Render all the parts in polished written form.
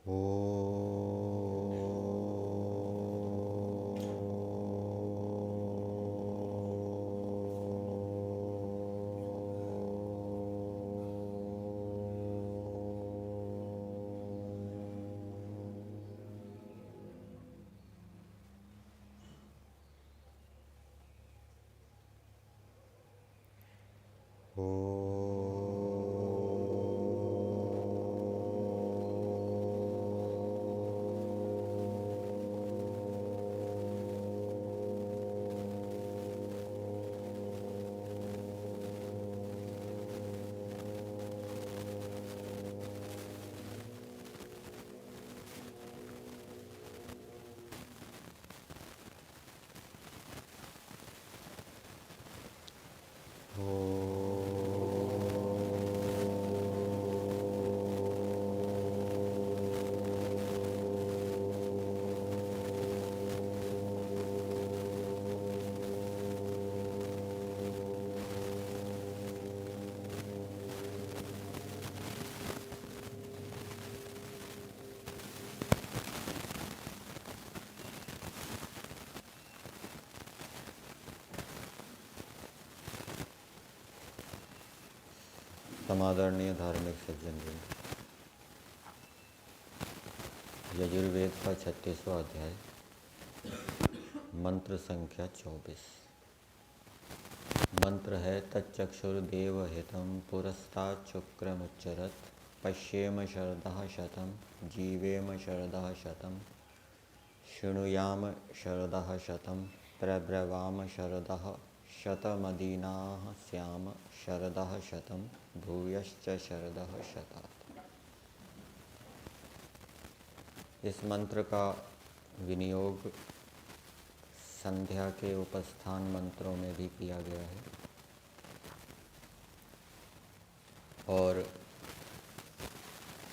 ओ समादरणीय धार्मिक सज्जन जी, यजुर्वेद का 36वां अध्याय, मंत्र संख्या 24। मंत्र है तच्चक्षुर्देव हितं पुरस्तात् शुक्रमुच्चरत् पश्येम शरदः शतं जीवेम शरदः शतं शृणुयाम शरदः शतं प्रब्रवाम शरदः शतमदीनाः स्याम शरदः शतं भूयश्च शरदः शतात्। इस मंत्र का विनियोग संध्या के उपस्थान मंत्रों में भी किया गया है और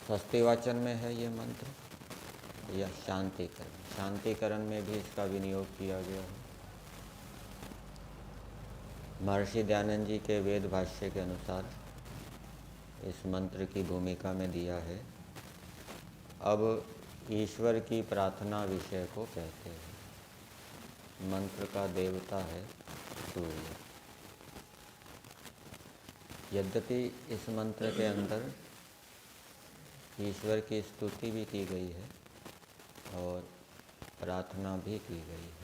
स्वस्तिवाचन में है ये मंत्र, या शांतिकरण में भी इसका विनियोग किया गया है। महर्षि दयानंद जी के वेद भाष्य के अनुसार इस मंत्र की भूमिका में दिया है, अब ईश्वर की प्रार्थना विषय को कहते हैं। मंत्र का देवता है सूर्य। यद्यपि इस मंत्र के अंदर ईश्वर की स्तुति भी की गई है और प्रार्थना भी की गई है।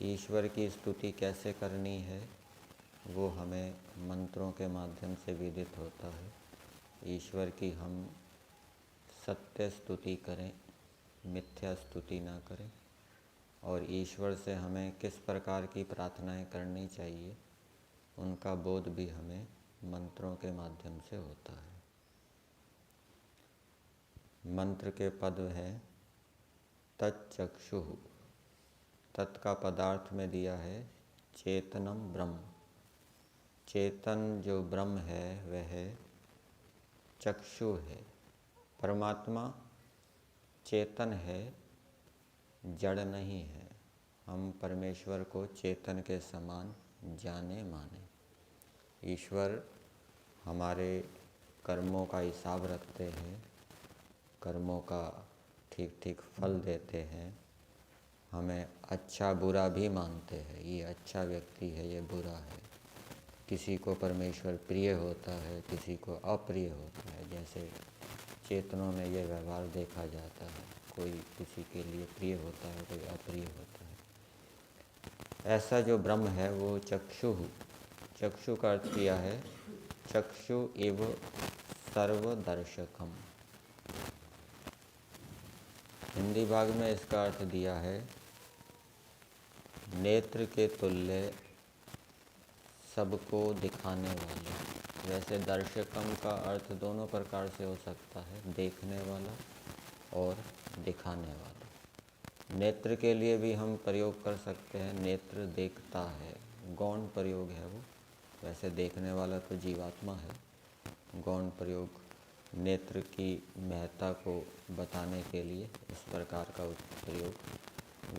ईश्वर की स्तुति कैसे करनी है वो हमें मंत्रों के माध्यम से विदित होता है। ईश्वर की हम सत्य स्तुति करें, मिथ्या स्तुति ना करें, और ईश्वर से हमें किस प्रकार की प्रार्थनाएं करनी चाहिए उनका बोध भी हमें मंत्रों के माध्यम से होता है। मंत्र के पद हैं तच्चक्षुः। तत् का पदार्थ में दिया है चेतनम ब्रह्म। चेतन जो ब्रह्म है वह चक्षु है। परमात्मा चेतन है, जड़ नहीं है। हम परमेश्वर को चेतन के समान जाने माने। ईश्वर हमारे कर्मों का हिसाब रखते हैं, कर्मों का ठीक ठीक फल देते हैं, हमें अच्छा बुरा भी मानते हैं। ये अच्छा व्यक्ति है, ये बुरा है। किसी को परमेश्वर प्रिय होता है, किसी को अप्रिय होता है। जैसे चेतनों में ये व्यवहार देखा जाता है, कोई किसी के लिए प्रिय होता है, कोई अप्रिय होता है। ऐसा जो ब्रह्म है वो चक्षु। चक्षु का अर्थ किया है चक्षु एव सर्वदर्शकम। हिंदी भाग में इसका अर्थ दिया है नेत्र के तुल्य सबको दिखाने वाला। वैसे दर्शकम का अर्थ दोनों प्रकार से हो सकता है, देखने वाला और दिखाने वाला। नेत्र के लिए भी हम प्रयोग कर सकते हैं, नेत्र देखता है, गौण प्रयोग है वो। वैसे देखने वाला तो जीवात्मा है। गौण प्रयोग नेत्र की महत्ता को बताने के लिए इस प्रकार का प्रयोग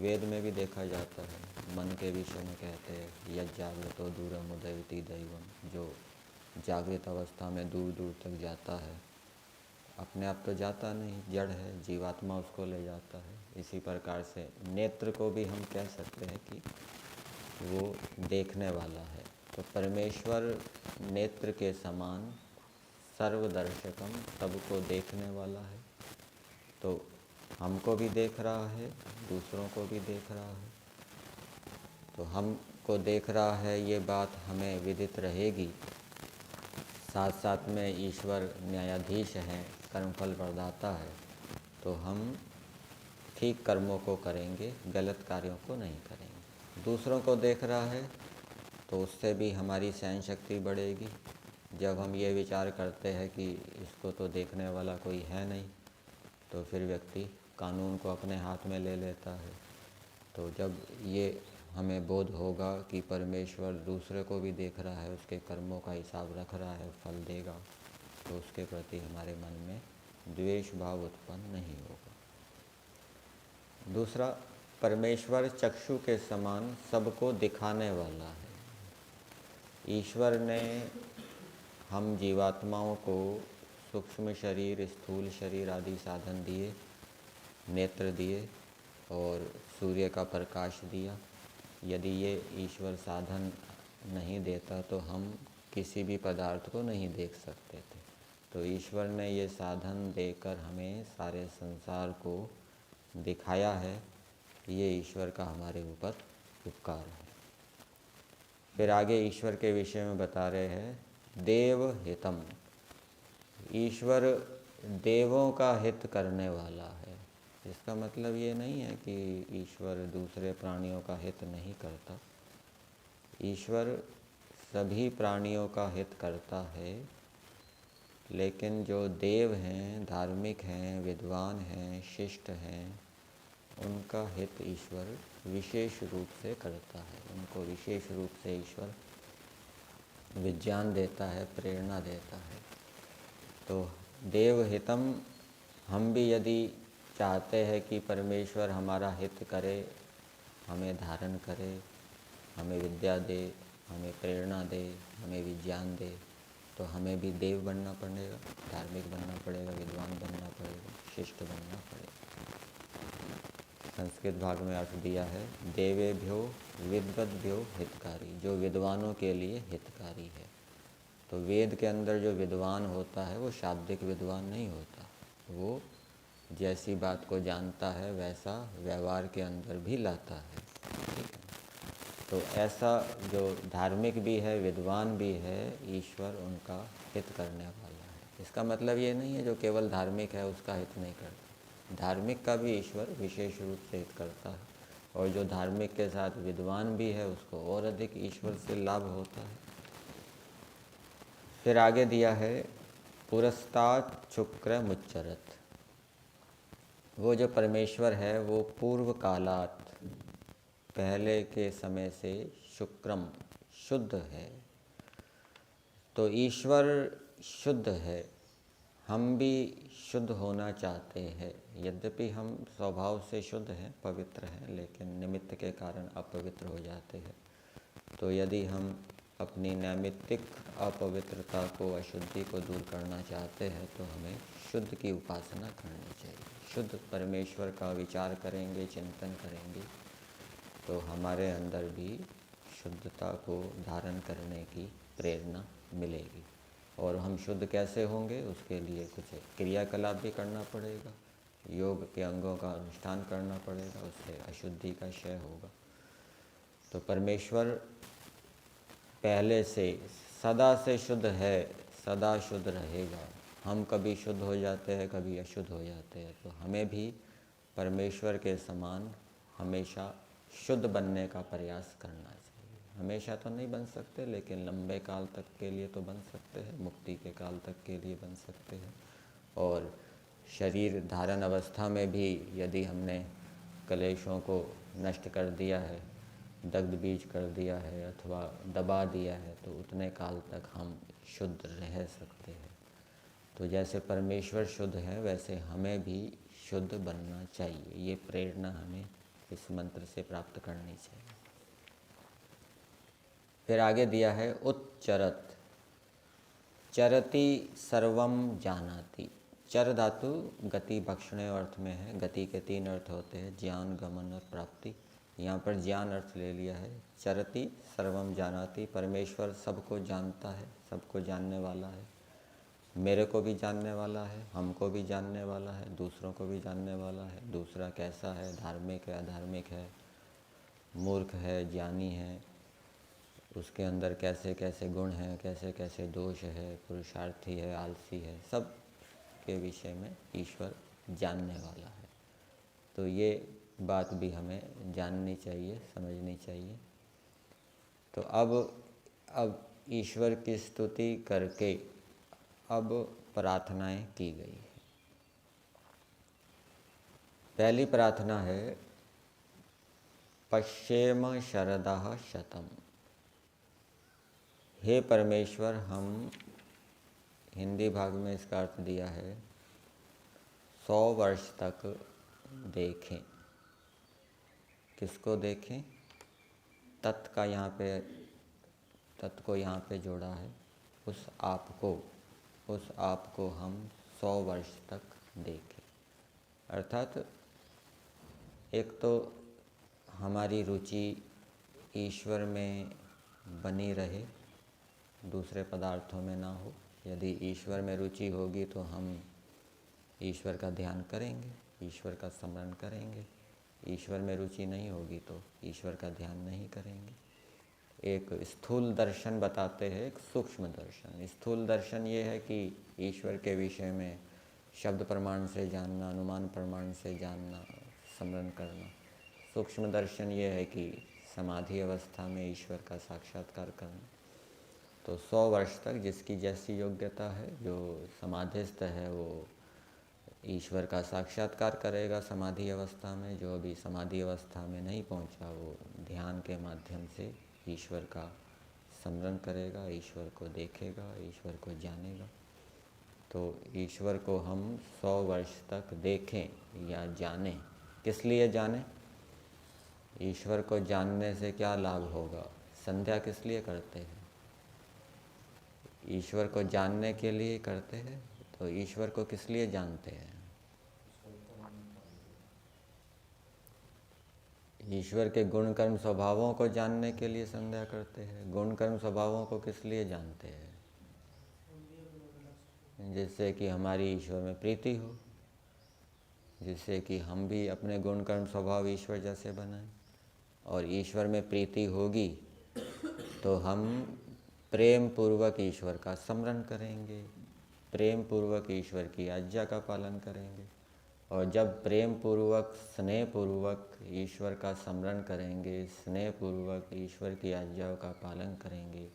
वेद में भी देखा जाता है। मन के विषय में कहते हैं यज्जागृतो दूरम उदयति दैवम। जो जागृत अवस्था में दूर दूर तक जाता है, अपने आप तो जाता नहीं, जड़ है, जीवात्मा उसको ले जाता है। इसी प्रकार से नेत्र को भी हम कह सकते हैं कि वो देखने वाला है। तो परमेश्वर नेत्र के समान सर्वदर्शकम, सबको देखने वाला है। तो हमको भी देख रहा है, दूसरों को भी देख रहा है। तो हमको देख रहा है ये बात हमें विदित रहेगी। साथ साथ में ईश्वर न्यायाधीश हैं, कर्मफल प्रदाता है। तो हम ठीक कर्मों को करेंगे, गलत कार्यों को नहीं करेंगे। दूसरों को देख रहा है तो उससे भी हमारी सहन शक्ति बढ़ेगी। जब हम ये विचार करते हैं कि इसको तो देखने वाला कोई है नहीं, तो फिर व्यक्ति कानून को अपने हाथ में ले लेता है। तो जब ये हमें बोध होगा कि परमेश्वर दूसरे को भी देख रहा है, उसके कर्मों का हिसाब रख रहा है, फल देगा, तो उसके प्रति हमारे मन में द्वेष भाव उत्पन्न नहीं होगा। दूसरा, परमेश्वर चक्षु के समान सबको दिखाने वाला है। ईश्वर ने हम जीवात्माओं को सूक्ष्म शरीर, स्थूल शरीर आदि साधन दिए, नेत्र दिए और सूर्य का प्रकाश दिया। यदि ये ईश्वर साधन नहीं देता तो हम किसी भी पदार्थ को नहीं देख सकते थे। तो ईश्वर ने ये साधन देकर हमें सारे संसार को दिखाया है। ये ईश्वर का हमारे ऊपर उपकार है। फिर आगे ईश्वर के विषय में बता रहे हैं, देव हितम। ईश्वर देवों का हित करने वाला है। इसका मतलब ये नहीं है कि ईश्वर दूसरे प्राणियों का हित नहीं करता। ईश्वर सभी प्राणियों का हित करता है, लेकिन जो देव हैं, धार्मिक हैं, विद्वान हैं, शिष्ट हैं, उनका हित ईश्वर विशेष रूप से करता है। उनको विशेष रूप से ईश्वर विज्ञान देता है, प्रेरणा देता है। तो देव हितम, हम भी यदि चाहते हैं कि परमेश्वर हमारा हित करे, हमें धारण करे, हमें विद्या दे, हमें प्रेरणा दे, हमें विज्ञान दे, तो हमें भी देव बनना पड़ेगा, धार्मिक बनना पड़ेगा, विद्वान बनना पड़ेगा, शिष्ट बनना पड़ेगा। संस्कृत भाग में अर्थ दिया है, देवेभ्यो विद्वद्भ्यो हितकारी, जो विद्वानों के लिए हितकारी है। तो वेद के अंदर जो विद्वान होता है वो शाब्दिक विद्वान नहीं होता, वो जैसी बात को जानता है वैसा व्यवहार के अंदर भी लाता है। ठीक है, तो ऐसा जो धार्मिक भी है, विद्वान भी है, ईश्वर उनका हित करने वाला है। इसका मतलब ये नहीं है जो केवल धार्मिक है उसका हित नहीं करता। धार्मिक का भी ईश्वर विशेष रूप से हित करता है, और जो धार्मिक के साथ विद्वान भी है उसको और अधिक ईश्वर से लाभ होता है। फिर आगे दिया है, पुरस्तात् शुक्र मुच्चरत। वो जो परमेश्वर है वो पूर्व कालात, पहले के समय से शुक्रम, शुद्ध है। तो ईश्वर शुद्ध है, हम भी शुद्ध होना चाहते हैं। यद्यपि हम स्वभाव से शुद्ध हैं, पवित्र हैं, लेकिन निमित्त के कारण अपवित्र हो जाते हैं। तो यदि हम अपनी नैमित्तिक अपवित्रता को, अशुद्धि को दूर करना चाहते हैं तो हमें शुद्ध की उपासना करनी चाहिए। शुद्ध परमेश्वर का विचार करेंगे, चिंतन करेंगे, तो हमारे अंदर भी शुद्धता को धारण करने की प्रेरणा मिलेगी। और हम शुद्ध कैसे होंगे, उसके लिए कुछ क्रियाकलाप भी करना पड़ेगा, योग के अंगों का अनुष्ठान करना पड़ेगा, उससे अशुद्धि का क्षय होगा। तो परमेश्वर पहले से सदा से शुद्ध है, सदा शुद्ध रहेगा। हम कभी शुद्ध हो जाते हैं, कभी अशुद्ध हो जाते हैं, तो हमें भी परमेश्वर के समान हमेशा शुद्ध बनने का प्रयास करना चाहिए। हमेशा तो नहीं बन सकते, लेकिन लंबे काल तक के लिए तो बन सकते हैं, मुक्ति के काल तक के लिए बन सकते हैं। और शरीर धारण अवस्था में भी यदि हमने कलेशों को नष्ट कर दिया है, दग्ध बीज कर दिया है अथवा दबा दिया है, तो उतने काल तक हम शुद्ध रह सकते हैं। तो जैसे परमेश्वर शुद्ध है, वैसे हमें भी शुद्ध बनना चाहिए। ये प्रेरणा हमें इस मंत्र से प्राप्त करनी चाहिए। फिर आगे दिया है, उच्चरत। चरति सर्वम जानाति। चर धातु गति बख्शने अर्थ में है। गति के 3 अर्थ होते हैं, ज्ञान, गमन और प्राप्ति। यहाँ पर ज्ञान अर्थ ले लिया है। चरति सर्वम जानाति, परमेश्वर सबको जानता है, सबको जानने वाला है। मेरे को भी जानने वाला है, हमको भी जानने वाला है, दूसरों को भी जानने वाला है। दूसरा कैसा है, धार्मिक है, अधार्मिक है, मूर्ख है, ज्ञानी है, उसके अंदर कैसे कैसे गुण हैं, कैसे कैसे दोष है, पुरुषार्थी है, आलसी है, सब के विषय में ईश्वर जानने वाला है। तो ये बात भी हमें जाननी चाहिए, समझनी चाहिए। तो अब ईश्वर की स्तुति करके अब प्रार्थनाएं की गई है। पहली प्रार्थना है पश्येम शरदः शतम्। हे परमेश्वर, हम, हिंदी भाग में इसका अर्थ दिया है 100 वर्ष तक देखें। किसको देखें? तत् का यहाँ पे, तत् को यहाँ पे जोड़ा है। उस आप को हम 100 वर्ष तक देखें। अर्थात एक तो हमारी रुचि ईश्वर में बनी रहे, दूसरे पदार्थों में ना हो। यदि ईश्वर में रुचि होगी तो हम ईश्वर का ध्यान करेंगे, ईश्वर का स्मरण करेंगे। ईश्वर में रुचि नहीं होगी तो ईश्वर का ध्यान नहीं करेंगे। एक स्थूल दर्शन बताते हैं, एक सूक्ष्म दर्शन। स्थूल दर्शन ये है कि ईश्वर के विषय में शब्द प्रमाण से जानना, अनुमान प्रमाण से जानना, स्मरण करना। सूक्ष्म दर्शन ये है कि समाधि अवस्था में ईश्वर का साक्षात्कार करना। तो 100 वर्ष तक जिसकी जैसी योग्यता है, जो समाधिस्थ है वो ईश्वर का साक्षात्कार करेगा समाधि अवस्था में। जो अभी समाधि अवस्था में नहीं पहुंचा वो ध्यान के माध्यम से ईश्वर का स्मरण करेगा, ईश्वर को देखेगा, ईश्वर को जानेगा। तो ईश्वर को हम 100 वर्ष तक देखें या जानें। किस लिए जानें? ईश्वर को जानने से क्या लाभ होगा? संध्या किस लिए करते हैं? ईश्वर को जानने के लिए करते हैं। तो ईश्वर को किस लिए जानते हैं? ईश्वर के गुण कर्म स्वभावों को जानने के लिए संध्या करते हैं। गुण कर्म स्वभावों को किस लिए जानते हैं? जिससे कि हमारी ईश्वर में प्रीति हो, जिससे कि हम भी अपने गुण कर्म स्वभाव ईश्वर जैसे बनाएं। और ईश्वर में प्रीति होगी तो हम प्रेम पूर्वक ईश्वर का स्मरण करेंगे, प्रेम पूर्वक ईश्वर की आज्ञा का पालन करेंगे। और जब प्रेम पूर्वक, स्नेह पूर्वक ईश्वर का स्मरण करेंगे, स्नेह पूर्वक ईश्वर की आज्ञाओं का पालन करेंगे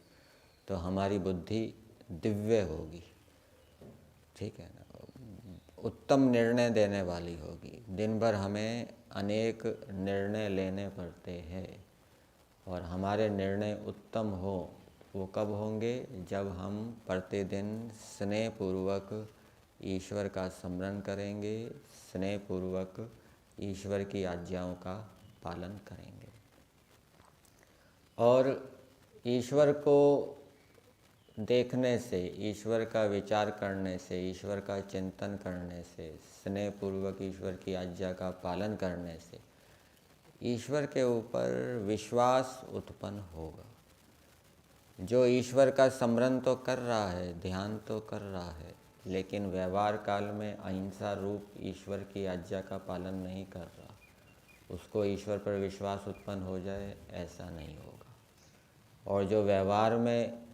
तो हमारी बुद्धि दिव्य होगी, ठीक है ना, उत्तम निर्णय देने वाली होगी। दिन भर हमें अनेक निर्णय लेने पड़ते हैं और हमारे निर्णय उत्तम हो, वो कब होंगे? जब हम प्रतिदिन स्नेह पूर्वक ईश्वर का स्मरण करेंगे, स्नेह पूर्वक ईश्वर की आज्ञाओं का पालन करेंगे। और ईश्वर को देखने से, ईश्वर का विचार करने से, ईश्वर का चिंतन करने से, स्नेह पूर्वक ईश्वर की आज्ञा का पालन करने से ईश्वर के ऊपर विश्वास उत्पन्न होगा। जो ईश्वर का स्मरण तो कर रहा है, ध्यान तो कर रहा है, लेकिन व्यवहार काल में अहिंसा रूप ईश्वर की आज्ञा का पालन नहीं कर रहा, उसको ईश्वर पर विश्वास उत्पन्न हो जाए, ऐसा नहीं होगा। और जो व्यवहार में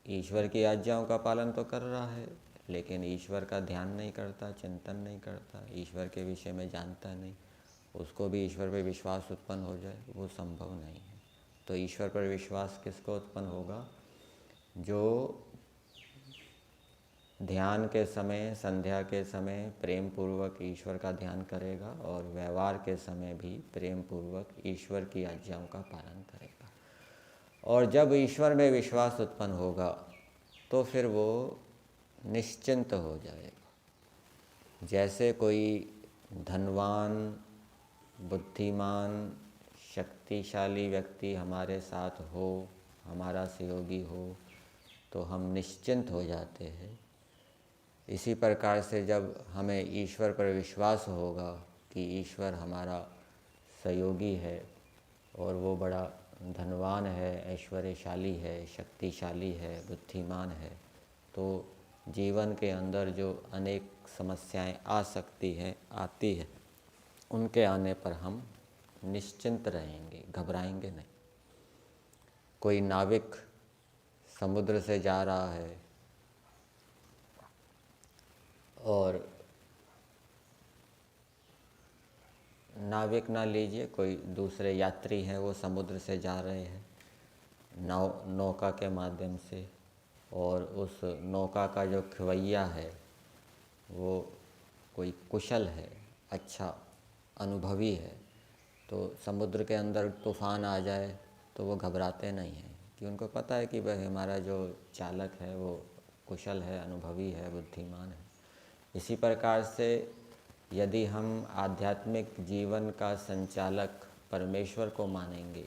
ईश्वर की आज्ञाओं का पालन तो कर रहा है लेकिन ईश्वर का ध्यान नहीं करता, चिंतन नहीं करता, ईश्वर के विषय में जानता नहीं, उसको भी ईश्वर पर विश्वास उत्पन्न हो जाए, वो संभव नहीं है। तो ईश्वर पर विश्वास किसको उत्पन्न होगा? जो ध्यान के समय, संध्या के समय प्रेम पूर्वक ईश्वर का ध्यान करेगा और व्यवहार के समय भी प्रेम पूर्वक ईश्वर की आज्ञाओं का पालन करेगा। और जब ईश्वर में विश्वास उत्पन्न होगा तो फिर वो निश्चिंत हो जाएगा। जैसे कोई धनवान, बुद्धिमान, शक्तिशाली व्यक्ति हमारे साथ हो, हमारा सहयोगी हो, तो हम निश्चिंत हो जाते हैं इसी प्रकार से जब हमें ईश्वर पर विश्वास होगा कि ईश्वर हमारा सहयोगी है और वो बड़ा धनवान है, ऐश्वर्यशाली है, शक्तिशाली है, बुद्धिमान है, तो जीवन के अंदर जो अनेक समस्याएं आ सकती हैं, आती है, उनके आने पर हम निश्चिंत रहेंगे, घबराएंगे नहीं। कोई नाविक समुद्र से जा रहा है और नाविक ना लीजिए, कोई दूसरे यात्री हैं, वो समुद्र से जा रहे हैं नौका के माध्यम से, और उस नौका का जो खवैया है वो कोई कुशल है, अच्छा अनुभवी है, तो समुद्र के अंदर तूफ़ान आ जाए तो वो घबराते नहीं हैं, कि उनको पता है कि भाई हमारा जो चालक है वो कुशल है, अनुभवी है, बुद्धिमान है। इसी प्रकार से यदि हम आध्यात्मिक जीवन का संचालक परमेश्वर को मानेंगे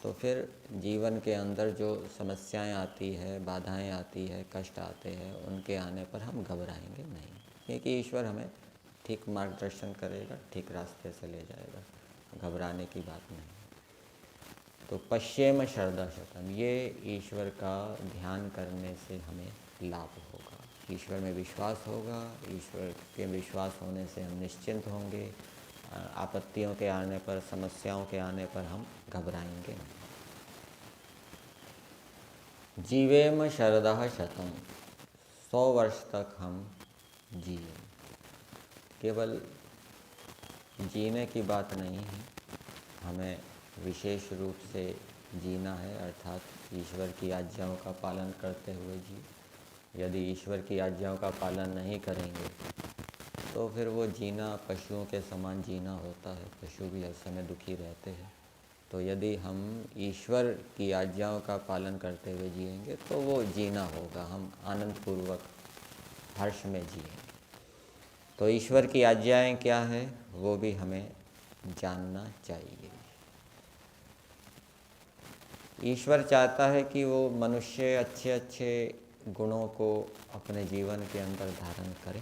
तो फिर जीवन के अंदर जो समस्याएं आती है, बाधाएं आती है, कष्ट आते हैं, उनके आने पर हम घबराएंगे नहीं, क्योंकि ईश्वर हमें ठीक मार्गदर्शन करेगा, ठीक रास्ते से ले जाएगा, घबराने की बात नहीं। तो पश्चिम श्रद्धा शतम, ये ईश्वर का ध्यान करने से हमें लाभ होगा। ईश्वर में विश्वास होगा, ईश्वर के विश्वास होने से हम निश्चिंत होंगे, आपत्तियों के आने पर, समस्याओं के आने पर हम घबराएंगे नहीं। जीवेम शरदः शतम, 100 वर्ष तक हम जिए। केवल जीने की बात नहीं है, हमें विशेष रूप से जीना है, अर्थात ईश्वर की आज्ञाओं का पालन करते हुए जी। यदि ईश्वर की आज्ञाओं का पालन नहीं करेंगे तो फिर वो जीना पशुओं के समान जीना होता है, पशु भी हर समय दुखी रहते हैं। तो यदि हम ईश्वर की आज्ञाओं का पालन करते हुए जिएंगे तो वो जीना होगा, हम आनंदपूर्वक हर्ष में जिएंगे। तो ईश्वर की आज्ञाएं क्या है वो भी हमें जानना चाहिए। ईश्वर चाहता है कि वो मनुष्य अच्छे अच्छे गुणों को अपने जीवन के अंदर धारण करे।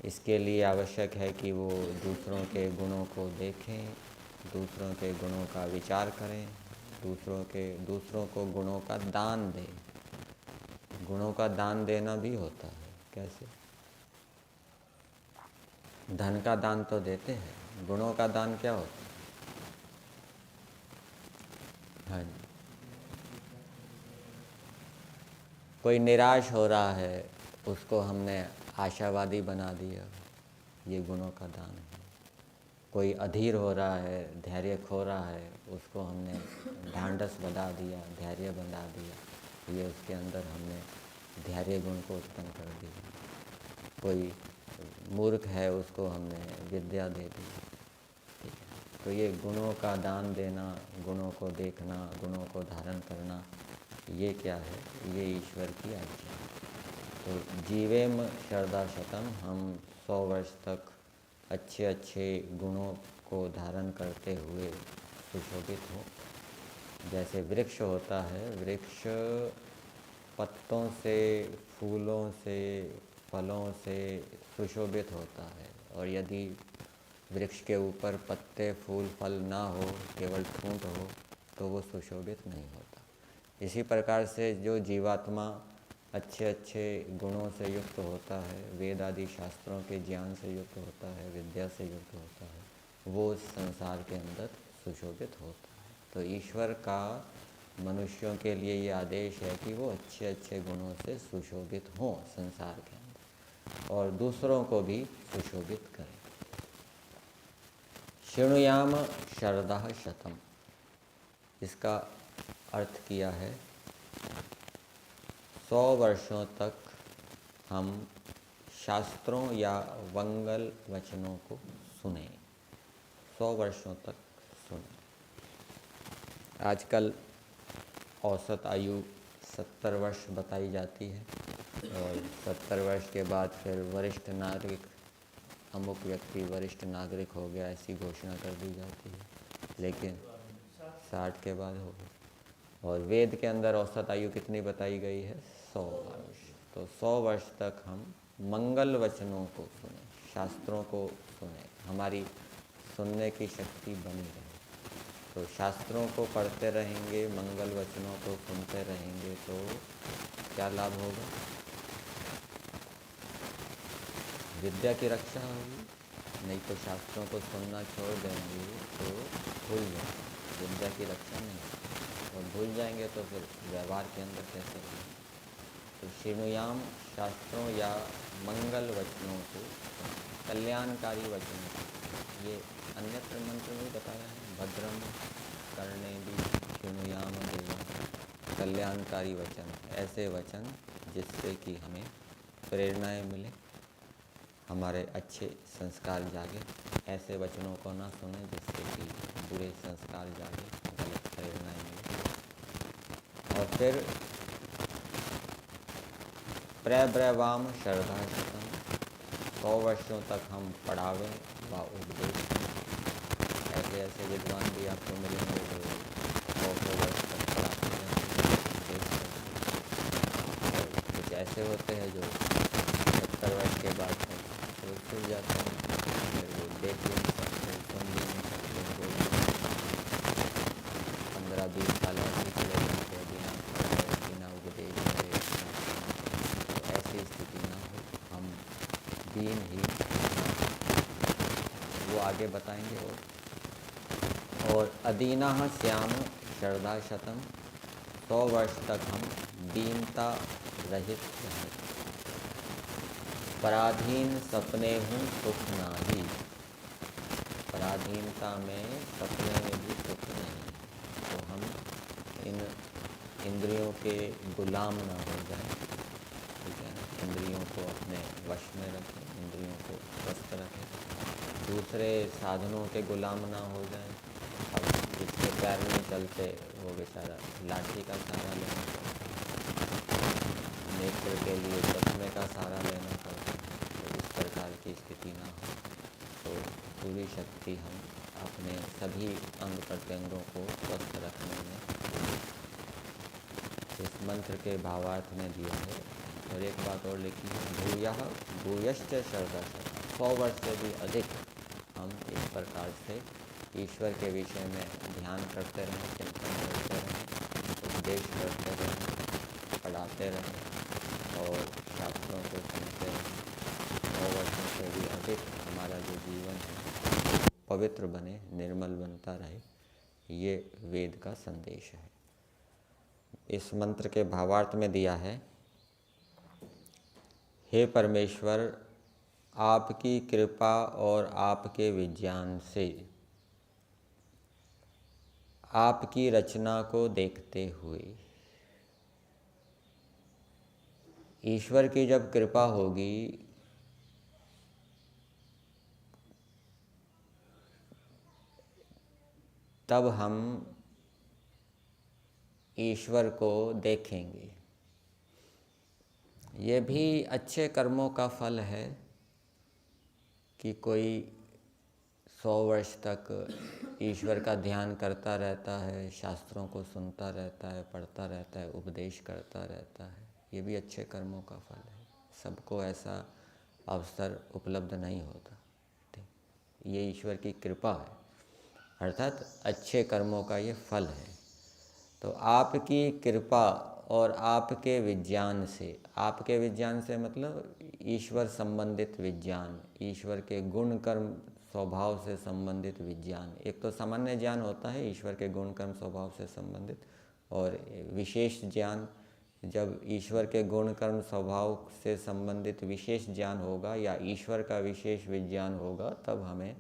इसके लिए आवश्यक है कि वो दूसरों के गुणों को देखें, दूसरों के गुणों का विचार करें, दूसरों को गुणों का दान दें। गुणों का दान देना भी होता है। कैसे? धन का दान तो देते हैं, गुणों का दान क्या होता है? हाँ जी। कोई निराश हो रहा है, उसको हमने आशावादी बना दिया, ये गुणों का दान है। कोई अधीर हो रहा है, धैर्य खो रहा है, उसको हमने ढांढस बढ़ा दिया, धैर्य बढ़ा दिया, ये उसके अंदर हमने धैर्य गुण को उत्पन्न कर दिया। कोई मूर्ख है, उसको हमने विद्या दे दी। ठीक है, तो ये गुणों का दान देना, गुणों को देखना, गुणों को धारण करना, ये क्या है? ये ईश्वर की आज्ञा। तो जीवेम शरदा शतम, हम 100 वर्ष तक अच्छे अच्छे गुणों को धारण करते हुए सुशोभित हो। जैसे वृक्ष होता है, वृक्ष पत्तों से, फूलों से, फलों से सुशोभित होता है, और यदि वृक्ष के ऊपर पत्ते, फूल, फल ना हो, केवल ठूंठ हो, तो वो सुशोभित नहीं होता। इसी प्रकार से जो जीवात्मा अच्छे अच्छे गुणों से युक्त होता है, वेद आदि शास्त्रों के ज्ञान से युक्त होता है, विद्या से युक्त होता है, वो संसार के अंदर सुशोभित होता है। तो ईश्वर का मनुष्यों के लिए ये आदेश है कि वो अच्छे अच्छे गुणों से सुशोभित हों संसार के अंदर, और दूसरों को भी सुशोभित करें। शृणुयाम शरदः शतम, इसका अर्थ किया है 100 वर्षों तक हम शास्त्रों या मंगल वचनों को सुने। 100 वर्षों तक सुने। आजकल औसत आयु 70 वर्ष बताई जाती है, और 70 वर्ष के बाद फिर वरिष्ठ नागरिक, अमुक व्यक्ति वरिष्ठ नागरिक हो गया, ऐसी घोषणा कर दी जाती है, लेकिन 60 के बाद होगा। और वेद के अंदर औसत आयु कितनी बताई गई है? 100 वर्ष। तो 100 वर्ष तक हम मंगल वचनों को सुने, शास्त्रों को सुने, हमारी सुनने की शक्ति बनी रहे। तो शास्त्रों को पढ़ते रहेंगे, मंगल वचनों को सुनते रहेंगे तो क्या लाभ होगा? विद्या की रक्षा होगी। नहीं तो शास्त्रों को सुनना छोड़ देंगे तो भूल जाएंगे, विद्या की रक्षा नहीं होगी। और भूल जाएंगे तो फिर व्यवहार के अंदर कैसे होगा? तो शृणुयाम शास्त्रों या मंगल वचनों को, कल्याणकारी वचनों को, ये अन्यत्र मंत्र में बताया है, भद्रम कर्णेभिः शृणुयाम देवः, कल्याणकारी वचन, ऐसे वचन जिससे कि हमें प्रेरणाएं मिले, हमारे अच्छे संस्कार जागे। ऐसे वचनों को ना सुने जिससे कि बुरे संस्कार जागे, गलत प्रेरणाएं मिले। और फिर प्रब्रवाम श्रद्धाशतम, 100 वर्षों तक हम पढ़ावें व उपदेश। ऐसे ऐसे विद्वान भी आपको मिलेंगे जो 100 वर्ष तक पढ़ाते हैं, उपदेश करते हैं। और कुछ ऐसे होते हैं जो 70 वर्ष के बाद तो छूट जाते हैं, फिर वो देख भी नहीं सकते, सुन भी नहीं सकते, बोल भी नहीं सकते। 15-20 साल ऐसे चले जाते हैं बिना पढ़ाए, बिना उपदेश करे। तो ऐसी स्थिति ना हो, हम दीन ही, वो आगे बताएंगे। और अदीनः स्याम श्रद्धाशतम, 100 वर्ष तक हम दीनता रहित रहें। पराधीन सपने हूँ सुख नाही, पराधीनता में, सपने में भी सुख नहीं। तो हम इन इंद्रियों के गुलाम ना हो जाए, ठीक है ना। इंद्रियों को अपने वश में रखें, इंद्रियों को स्वस्थ रखें, दूसरे साधनों के गुलाम ना हो जाए। अब जिसके पैर नहीं चलते वो बेचारा लाठी का सहारा लेना पड़ता है, नेत्र के लिए चश्मे का सहारा लेना पड़ता है। तो इस प्रकार की स्थिति ना हो, तो पूरी शक्ति हम अपने सभी अंग प्रत्यंगों को स्वस्थ रखने में इस मंत्र के भावार्थ में दिया है। और एक बात और लिखी है, भूयः भूयश्च श्रद्धा, 100 वर्ष से भी अधिक हम इस प्रकार से ईश्वर के विषय में ध्यान करते रहें, चिंतन करते रहें, उपदेश करते रहें, पढ़ाते रहें और शास्त्रों को सुनते रहें। 100 वर्षों से भी अधिक हमारा जो जीवन है पवित्र बने, निर्मल बनता रहे, ये वेद का संदेश है। इस मंत्र के भावार्थ में दिया है, हे परमेश्वर, आपकी कृपा और आपके विज्ञान से आपकी रचना को देखते हुए, ईश्वर की जब कृपा होगी तब हम ईश्वर को देखेंगे। ये भी अच्छे कर्मों का फल है कि कोई 100 वर्ष तक ईश्वर का ध्यान करता रहता है, शास्त्रों को सुनता रहता है, पढ़ता रहता है, उपदेश करता रहता है। ये भी अच्छे कर्मों का फल है। सबको ऐसा अवसर उपलब्ध नहीं होता, ये ईश्वर की कृपा है, अर्थात अच्छे कर्मों का ये फल है। तो आपकी कृपा और आपके विज्ञान से, आपके विज्ञान से मतलब ईश्वर संबंधित विज्ञान, ईश्वर के गुण कर्म स्वभाव से संबंधित विज्ञान। एक तो सामान्य ज्ञान होता है ईश्वर के गुण कर्म स्वभाव से संबंधित, और विशेष ज्ञान, जब ईश्वर के गुण कर्म स्वभाव से संबंधित विशेष ज्ञान होगा या ईश्वर का विशेष विज्ञान होगा, तब हमें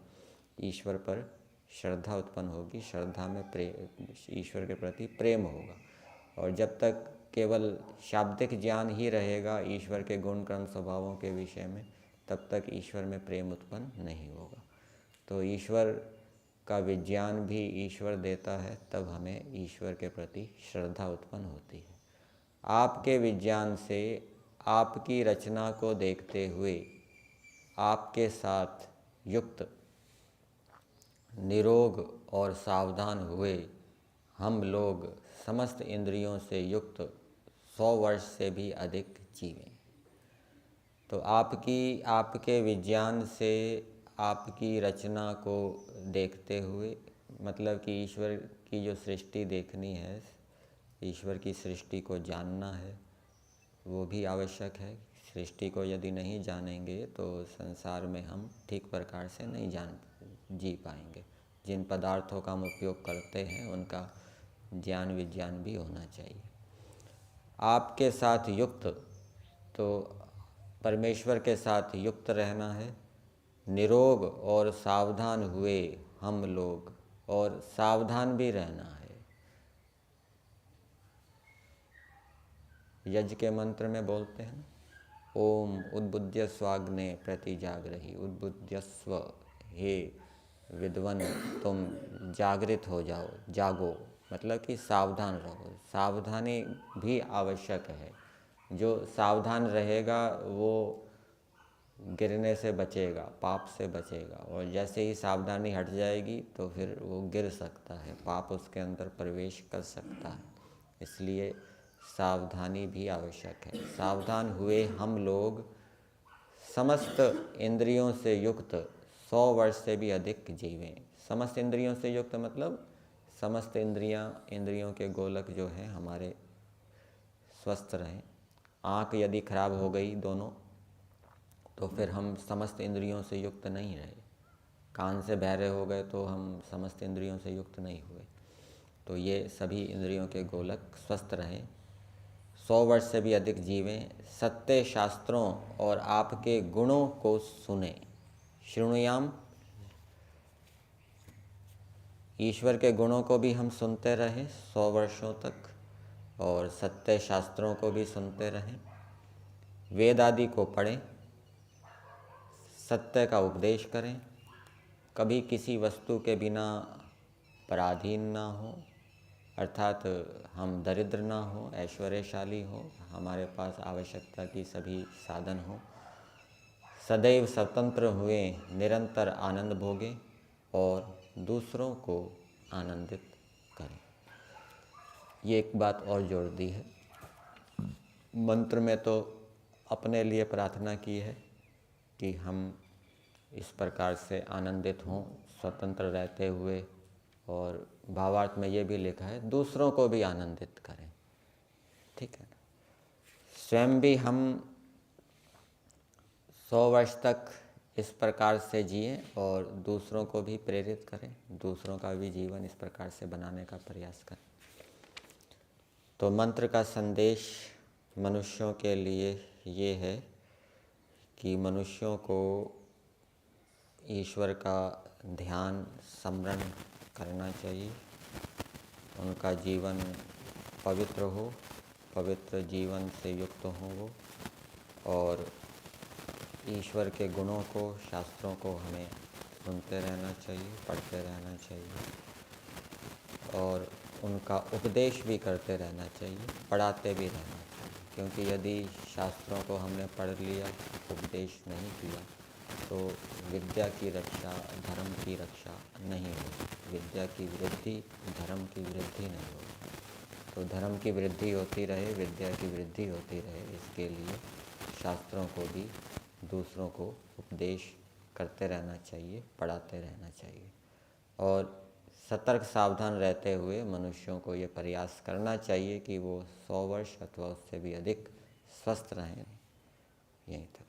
ईश्वर पर श्रद्धा उत्पन्न होगी, श्रद्धा में ईश्वर के प्रति प्रेम होगा। और जब तक केवल शाब्दिक ज्ञान ही रहेगा ईश्वर के गुण कर्म स्वभावों के विषय में, तब तक ईश्वर में प्रेम उत्पन्न नहीं होगा। तो ईश्वर का विज्ञान भी ईश्वर देता है, तब हमें ईश्वर के प्रति श्रद्धा उत्पन्न होती है। आपके विज्ञान से आपकी रचना को देखते हुए आपके साथ युक्त, निरोग और सावधान हुए हम लोग समस्त इंद्रियों से युक्त 100 वर्ष से भी अधिक जीवें। तो आपके विज्ञान से आपकी रचना को देखते हुए, मतलब कि ईश्वर की जो सृष्टि देखनी है, ईश्वर की सृष्टि को जानना है, वो भी आवश्यक है। सृष्टि को यदि नहीं जानेंगे तो संसार में हम ठीक प्रकार से नहीं जी पाएंगे। जिन पदार्थों का हम उपयोग करते हैं उनका ज्ञान विज्ञान भी होना चाहिए। आपके साथ युक्त, तो परमेश्वर के साथ युक्त रहना है। निरोग और सावधान हुए हम लोग, और सावधान भी रहना है। यज्ञ के मंत्र में बोलते हैं, ओम उद्बुद्ध्यस्वाग्ने प्रति जागरहि। उद्बुद्ध्यस्व, हे विद्वन तुम जागृत हो जाओ, जागो, मतलब कि सावधान रहो। सावधानी भी आवश्यक है। जो सावधान रहेगा वो गिरने से बचेगा, पाप से बचेगा। और जैसे ही सावधानी हट जाएगी तो फिर वो गिर सकता है, पाप उसके अंदर प्रवेश कर सकता है। इसलिए सावधानी भी आवश्यक है। सावधान हुए हम लोग समस्त इंद्रियों से युक्त 100 वर्ष से भी अधिक जीवें। समस्त इंद्रियों से युक्त मतलब समस्त इंद्रियों के गोलक जो हैं हमारे स्वस्थ रहें। आँख यदि खराब हो गई दोनों, तो फिर हम समस्त इंद्रियों से युक्त नहीं रहे। कान से बहरे हो गए तो हम समस्त इंद्रियों से युक्त नहीं हुए। तो ये सभी इंद्रियों के गोलक स्वस्थ रहें। 100 वर्ष से भी अधिक जीवें। सत्य शास्त्रों और आपके गुणों को सुने। शृणुयाम, ईश्वर के गुणों को भी हम सुनते रहें 100 वर्षों तक, और सत्य शास्त्रों को भी सुनते रहें। वेद आदि को पढ़ें, सत्य का उपदेश करें। कभी किसी वस्तु के बिना पराधीन ना हो, अर्थात हम दरिद्र ना हो, ऐश्वर्यशाली हो, हमारे पास आवश्यकता की सभी साधन हो। सदैव स्वतंत्र हुए निरंतर आनंद भोगें और दूसरों को आनंदित करें। ये एक बात और जोड़ दी है मंत्र में, तो अपने लिए प्रार्थना की है कि हम इस प्रकार से आनंदित हों स्वतंत्र रहते हुए, और भावार्थ में ये भी लिखा है दूसरों को भी आनंदित करें। ठीक है ना। स्वयं भी हम 100 वर्ष तक इस प्रकार से जिएं और दूसरों को भी प्रेरित करें, दूसरों का भी जीवन इस प्रकार से बनाने का प्रयास करें। तो मंत्र का संदेश मनुष्यों के लिए ये है कि मनुष्यों को ईश्वर का ध्यान स्मरण करना चाहिए। उनका जीवन पवित्र हो, पवित्र जीवन से युक्त हो वो, और ईश्वर के गुणों को, शास्त्रों को हमें सुनते रहना चाहिए, पढ़ते रहना चाहिए, और उनका उपदेश भी करते रहना चाहिए, पढ़ाते भी रहना चाहिए। क्योंकि यदि शास्त्रों को हमने पढ़ लिया, उपदेश नहीं किया, तो विद्या की रक्षा, धर्म की रक्षा नहीं होगी। विद्या की वृद्धि, धर्म की वृद्धि नहीं होगी। तो धर्म की वृद्धि होती रहे, विद्या की वृद्धि होती रहे, इसके लिए शास्त्रों को भी दूसरों को उपदेश करते रहना चाहिए, पढ़ाते रहना चाहिए। और सतर्क सावधान रहते हुए मनुष्यों को ये प्रयास करना चाहिए कि वो 100 वर्ष अथवा उससे भी अधिक स्वस्थ रहें। यही था।